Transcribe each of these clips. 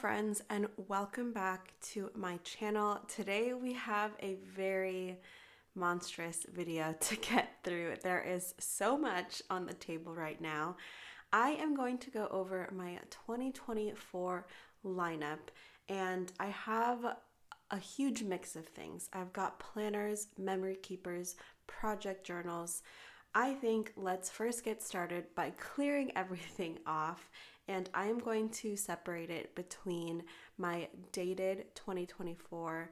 friends, and welcome back to my channel. Today we have a very monstrous video to get through. There is so much on the table right now. I am going to go over my 2024 lineup, and I have a huge mix of things. I've got planners, memory keepers, project journals. I think let's first get started by clearing everything off, and I am going to separate it between my dated 2024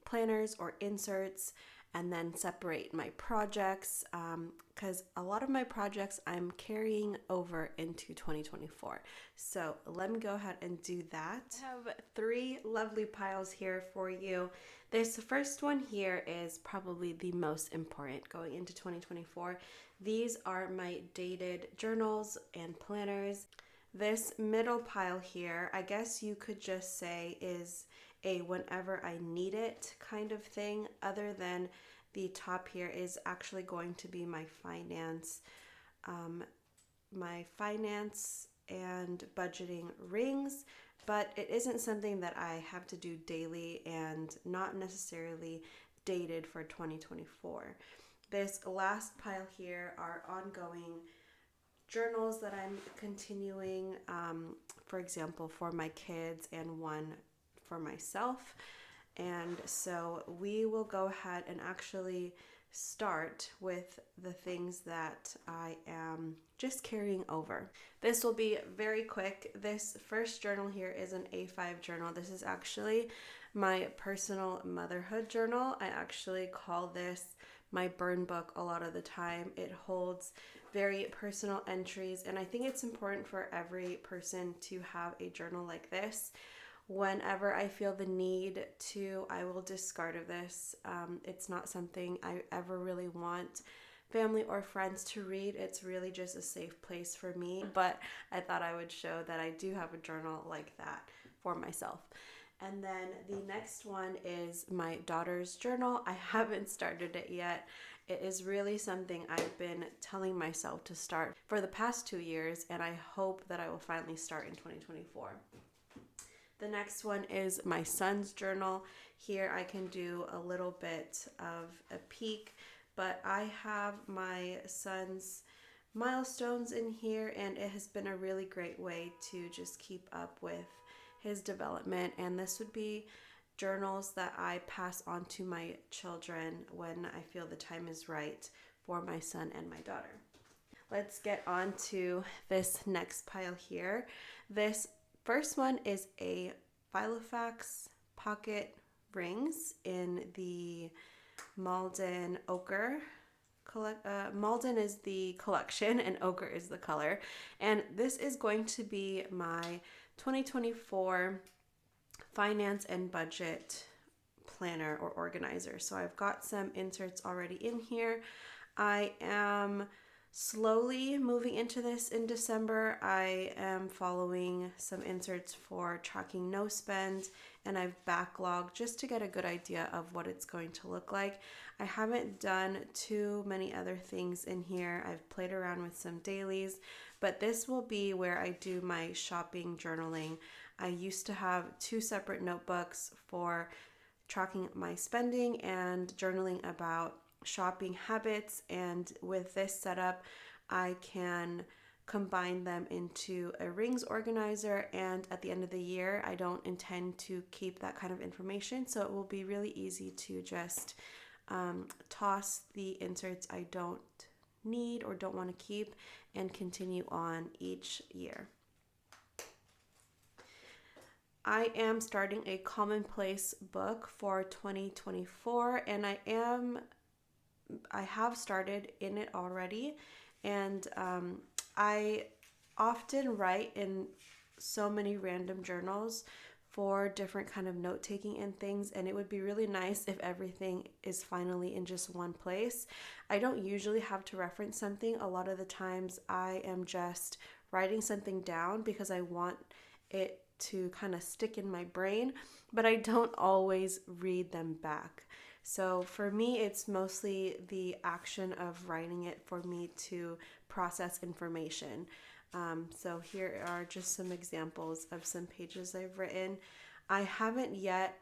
planners or inserts, and then separate my projects because a lot of my projects I'm carrying over into 2024. So let me go ahead and do that. I have three lovely piles here for you. This first one here is probably the most important going into 2024. These are my dated journals and planners. This middle pile here, I guess you could just say is a whenever I need it kind of thing, other than the top here is actually going to be my finance and budgeting rings, but it isn't something that I have to do daily and not necessarily dated for 2024. This last pile here are ongoing journals that I'm continuing, for example, for my kids and one for myself. And so we will go ahead and actually start with the things that I am just carrying over. This will be very quick. This first journal here is an A5 journal. This is actually my personal motherhood journal. I actually call this my burn book a lot of the time. It holds very personal entries, and I think it's important for every person to have a journal like this. Whenever I feel the need to, I will discard of this. It's not something I ever really want family or friends to read. It's really just a safe place for me, but I thought I would show that I do have a journal like that for myself. And then the next one is my daughter's journal. I haven't started it yet. It is really something I've been telling myself to start for the past 2 years, and I hope that I will finally start in 2024. The next one is my son's journal. Here I can do a little bit of a peek, but I have my son's milestones in here, and it has been a really great way to just keep up with his development. And this would be journals that I pass on to my children when I feel the time is right for my son and my daughter. Let's get on to this next pile here. This first one is a Filofax pocket rings in the 𝘕𝘮𝘢𝘕𝑚 𝘕𝘮𝑚 is the collection and ochre is the color. And this is going to be my 2024 finance and budget planner or organizer. So I've got some inserts already in here. I am slowly moving into this in December. I am following some inserts for tracking no spend, and I've backlogged just to get a good idea of what it's going to look like. I haven't done too many other things in here. I've played around with some dailies, but this will be where I do my shopping journaling. I used to have 2 separate notebooks for tracking my spending and journaling about shopping habits, and with this setup I can combine them into a rings organizer, and at the end of the year I don't intend to keep that kind of information, so it will be really easy to just toss the inserts I don't need or don't want to keep and continue on each year. I am starting a commonplace book for 2024, and I have started in it already, and I often write in so many random journals for different kind of note-taking and things, and it would be really nice if everything is finally in just one place. I don't usually have to reference something. A lot of the times I am just writing something down because I want it to kind of stick in my brain, but I don't always read them back. So for me, it's mostly the action of writing it for me to process information. So here are just some examples of some pages I've written. I haven't yet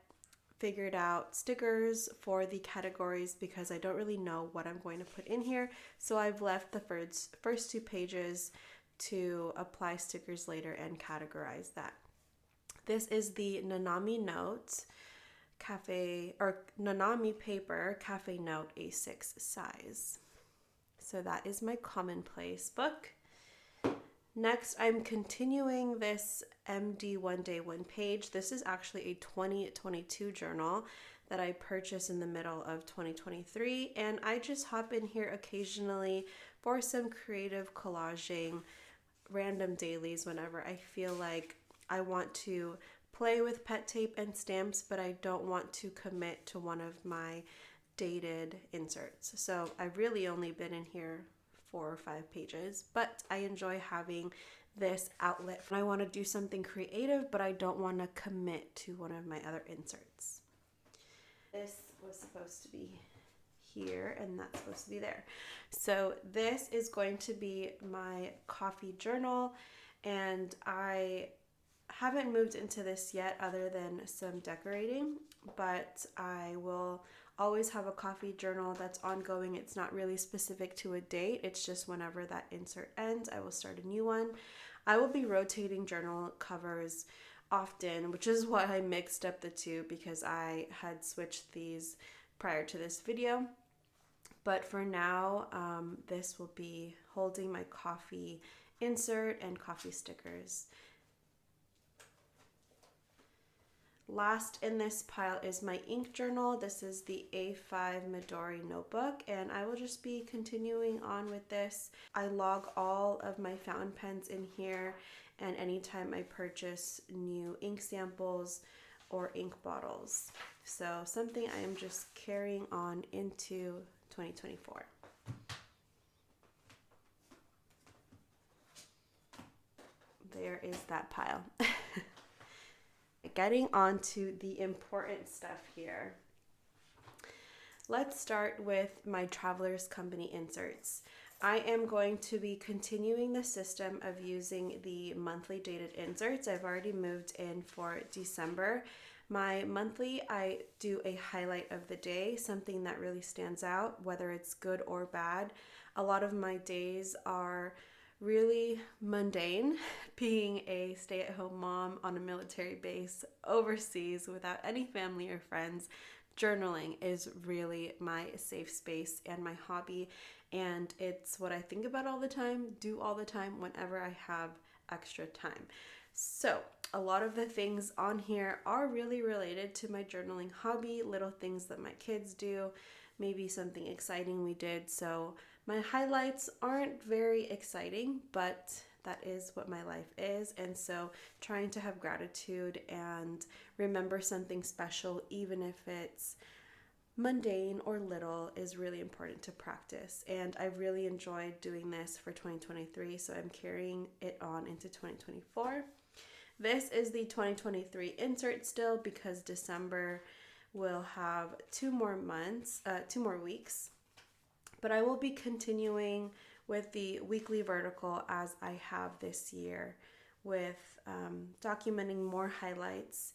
figured out stickers for the categories because I don't really know what I'm going to put in here. So I've left the first 2 pages to apply stickers later and categorize that. This is the Nanami Note Cafe or Nanami Paper Cafe Note A6 size. So that is my commonplace book. Next, I'm continuing this MD One Day One Page. This is actually a 2022 journal that I purchased in the middle of 2023, and I just hop in here occasionally for some creative collaging, random dailies whenever I feel like I want to play with pet tape and stamps, but I don't want to commit to one of my dated inserts. So I've really only been in here 4 or 5 pages, but I enjoy having this outlet. I want to do something creative, but I don't want to commit to one of my other inserts. This was supposed to be here and that's supposed to be there. So this is going to be my coffee journal, and I haven't moved into this yet other than some decorating, but I will always have a coffee journal that's ongoing. It's not really specific to a date. It's just whenever that insert ends, I will start a new one. I will be rotating journal covers often, which is why I mixed up the two, because I had switched these prior to this video. But for now, this will be holding my coffee insert and coffee stickers. Last in this pile is my ink journal. This is the A5 Midori notebook, and I will just be continuing on with this. I log all of my fountain pens in here, and anytime I purchase new ink samples or ink bottles. So something I am just carrying on into 2024. There is that pile. Getting on to the important stuff here. Let's start with my Traveler's Company inserts. I am going to be continuing the system of using the monthly dated inserts. I've already moved in for December. My monthly, I do a highlight of the day, something that really stands out, whether it's good or bad. A lot of my days are really mundane. Being a stay-at-home mom on a military base overseas without any family or friends, journaling is really my safe space and my hobby, and it's what I think about all the time, do all the time whenever I have extra time. So a lot of the things on here are really related to my journaling hobby, little things that my kids do, maybe something exciting we did. So my highlights aren't very exciting, but that is what my life is. And so trying to have gratitude and remember something special, even if it's mundane or little, is really important to practice. And I've really enjoyed doing this for 2023, so I'm carrying it on into 2024. This is the 2023 insert still, because December will have 2 more weeks. But I will be continuing with the weekly vertical as I have this year, with documenting more highlights,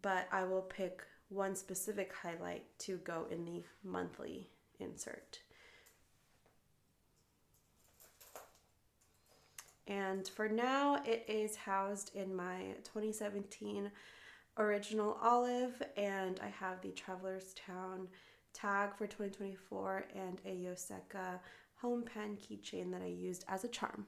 but I will pick one specific highlight to go in the monthly insert. And for now, it is housed in my 2017 original olive, and I have the Traveler's Town tag for 2024 and a Yoseka home pen keychain that I used as a charm.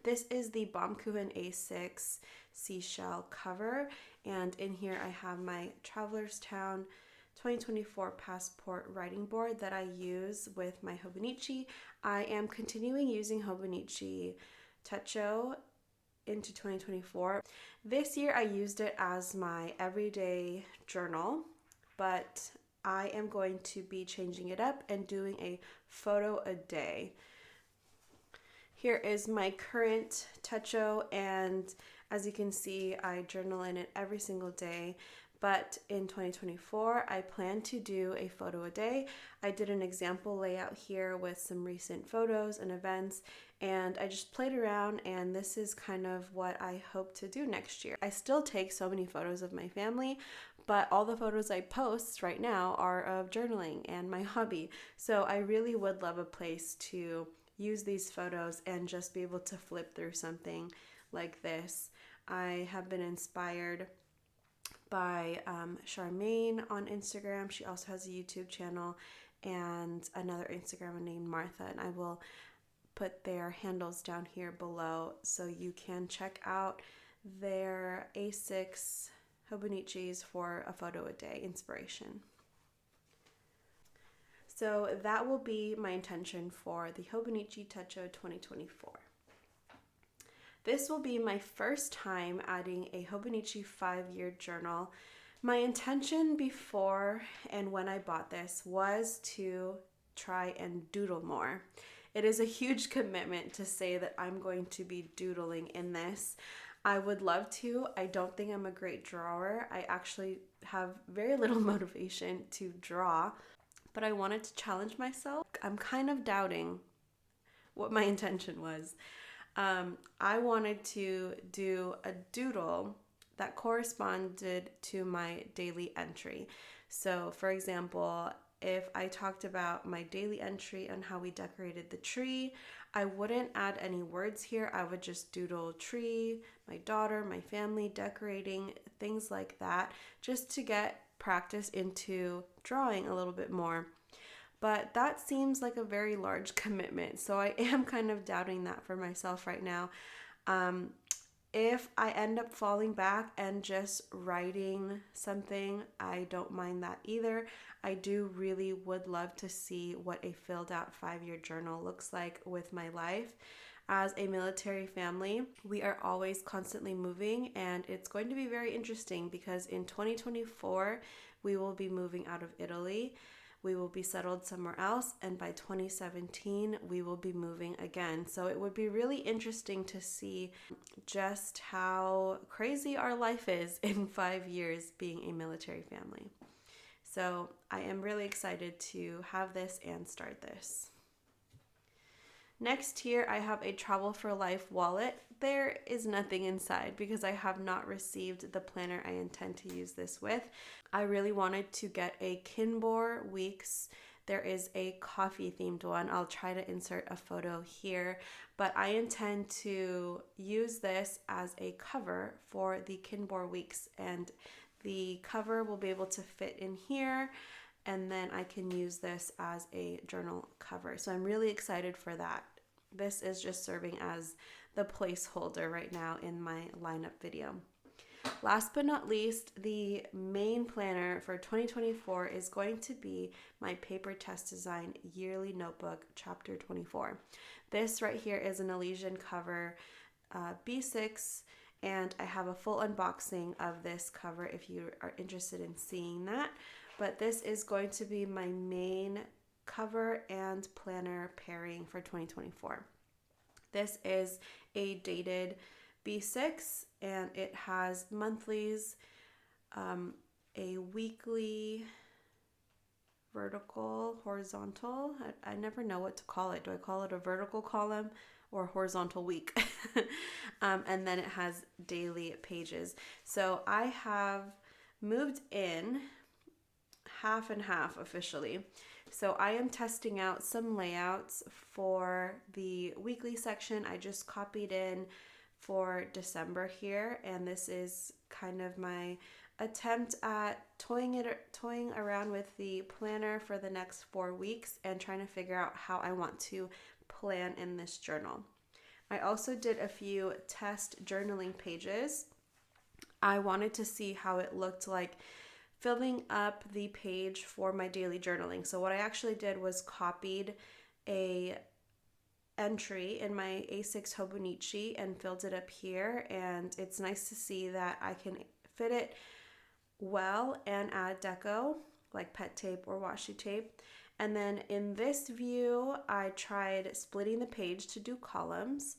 This is the Baumkuchen A6 seashell cover, and in here I have my Traveler's Town 2024 passport writing board that I use with my Hobonichi. I am continuing using Hobonichi Techo into 2024. This year I used it as my everyday journal, but I am going to be changing it up and doing a photo a day. Here is my current Techo, and as you can see, I journal in it every single day. But in 2024, I plan to do a photo a day. I did an example layout here with some recent photos and events, and I just played around, and this is kind of what I hope to do next year. I still take so many photos of my family, but all the photos I post right now are of journaling and my hobby. So I really would love a place to use these photos and just be able to flip through something like this. I have been inspired by Charmaine on Instagram. She also has a YouTube channel and another Instagrammer named Martha, and I will put their handles down here below so you can check out their A6 Hobonichis for a photo a day inspiration. So that will be my intention for the Hobonichi Techo 2024. This will be my first time adding a Hobonichi 5-year journal. My intention before and when I bought this was to try and doodle more. It is a huge commitment to say that I'm going to be doodling in this. I would love to. I don't think I'm a great drawer. I actually have very little motivation to draw, but I wanted to challenge myself. I'm kind of doubting what my intention was. I wanted to do a doodle that corresponded to my daily entry. So, for example, if I talked about my daily entry on how we decorated the tree, I wouldn't add any words here. I would just doodle tree, my daughter, my family, decorating, things like that, just to get practice into drawing a little bit more. But that seems like a very large commitment, so I am kind of doubting that for myself right now. If I end up falling back and just writing something, I don't mind that either. I do really would love to see what a filled out 5-year journal looks like with my life. As a military family, we are always constantly moving, and it's going to be very interesting because in 2024, we will be moving out of Italy. We will be settled somewhere else, and by 2017, we will be moving again. So it would be really interesting to see just how crazy our life is in 5 years being a military family. So I am really excited to have this and start this. Next here, I have a Travel for Life wallet. There is nothing inside because I have not received the planner I intend to use this with. I really wanted to get a 𝘕𝘯𝘓 weeks. There is a coffee themed one. I'll try to insert a photo here, but I intend to use this as a cover for the 𝘕𝘯𝘓 weeks, and the cover will be able to fit in here, and then I can use this as a journal cover. So I'm really excited for that. This is just serving as the placeholder right now in my lineup video. Last but not least, the main planner for 2024 is going to be my Paper Test Design Yearly Notebook, Chapter 24. This right here is an Elysian cover, B6, and I have a full unboxing of this cover if you are interested in seeing that. But this is going to be my main cover and planner pairing for 2024. This is a dated B6, and it has monthlies, a weekly, vertical, horizontal. I never know what to call it. Do I call it a vertical column or horizontal week? And then it has daily pages. So I have moved in half and half officially. So I am testing out some layouts for the weekly section. I just copied in for December here, and this is kind of my attempt at toying around with the planner for the next 4 weeks and trying to figure out how I want to plan in this journal. I also did a few test journaling pages. I wanted to see how it looked like filling up the page for my daily journaling. So what I actually did was copied a entry in my A6 Hobonichi and filled it up here, and it's nice to see that I can fit it well and add deco like pet tape or washi tape. And then in this view, I tried splitting the page to do columns.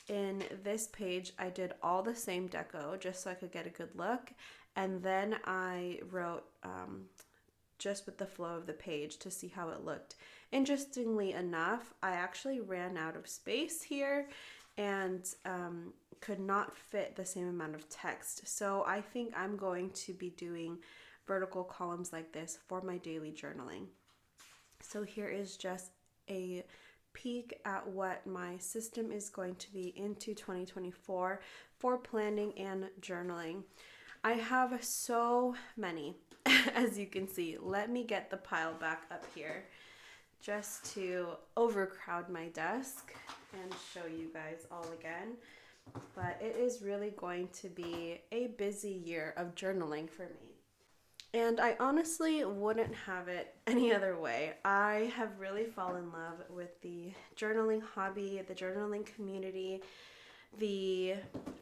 In this page, I did all the same deco just so I could get a good look. And then I wrote just with the flow of the page to see how it looked. Interestingly enough, I actually ran out of space here and could not fit the same amount of text. So I think I'm going to be doing vertical columns like this for my daily journaling. So here is just a peek at what my system is going to be into 2024 for planning and journaling. I have so many, as you can see. Let me get the pile back up here just to overcrowd my desk and show you guys all again. But it is really going to be a busy year of journaling for me. And I honestly wouldn't have it any other way. I have really fallen in love with the journaling hobby, the journaling community. The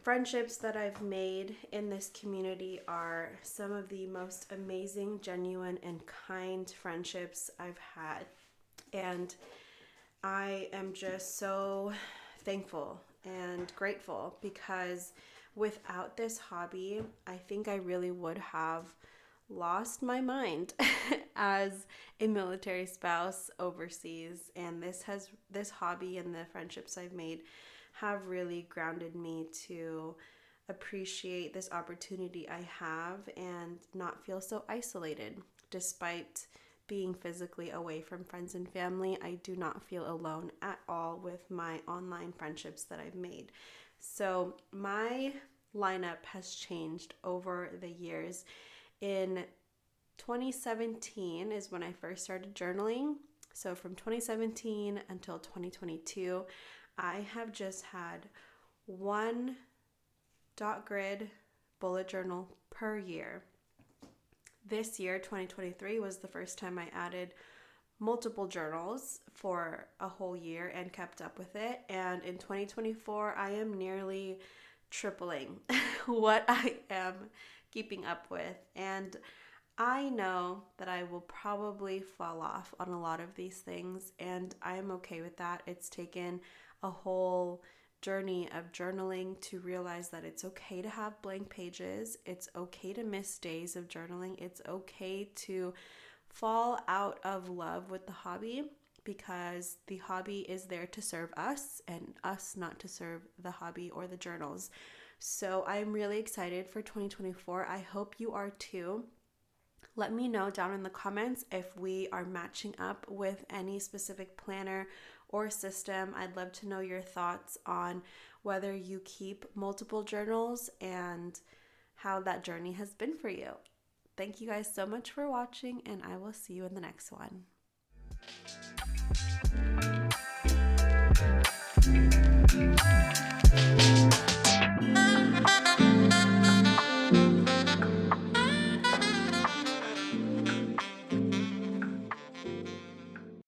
friendships that I've made in this community are some of the most amazing, genuine, and kind friendships I've had. And I am just so thankful and grateful because without this hobby, I think I really would have lost my mind as a military spouse overseas. And this hobby and the friendships I've made have really grounded me to appreciate this opportunity I have and not feel so isolated. Despite being physically away from friends and family, I do not feel alone at all with my online friendships that I've made. So my lineup has changed over the years. In 2017 is when I first started journaling. So from 2017 until 2022, I have just had one dot grid bullet journal per year. This year, 2023, was the first time I added multiple journals for a whole year and kept up with it. And in 2024, I am nearly tripling what I am keeping up with. And I know that I will probably fall off on a lot of these things, and I am okay with that. It's taken a whole journey of journaling to realize that it's okay to have blank pages. It's okay to miss days of journaling. It's okay to fall out of love with the hobby because the hobby is there to serve us and us not to serve the hobby or the journals. So I'm really excited for 2024. I hope you are too. Let me know down in the comments if we are matching up with any specific planner or system. I'd love to know your thoughts on whether you keep multiple journals and how that journey has been for you. Thank you guys so much for watching, and I will see you in the next one.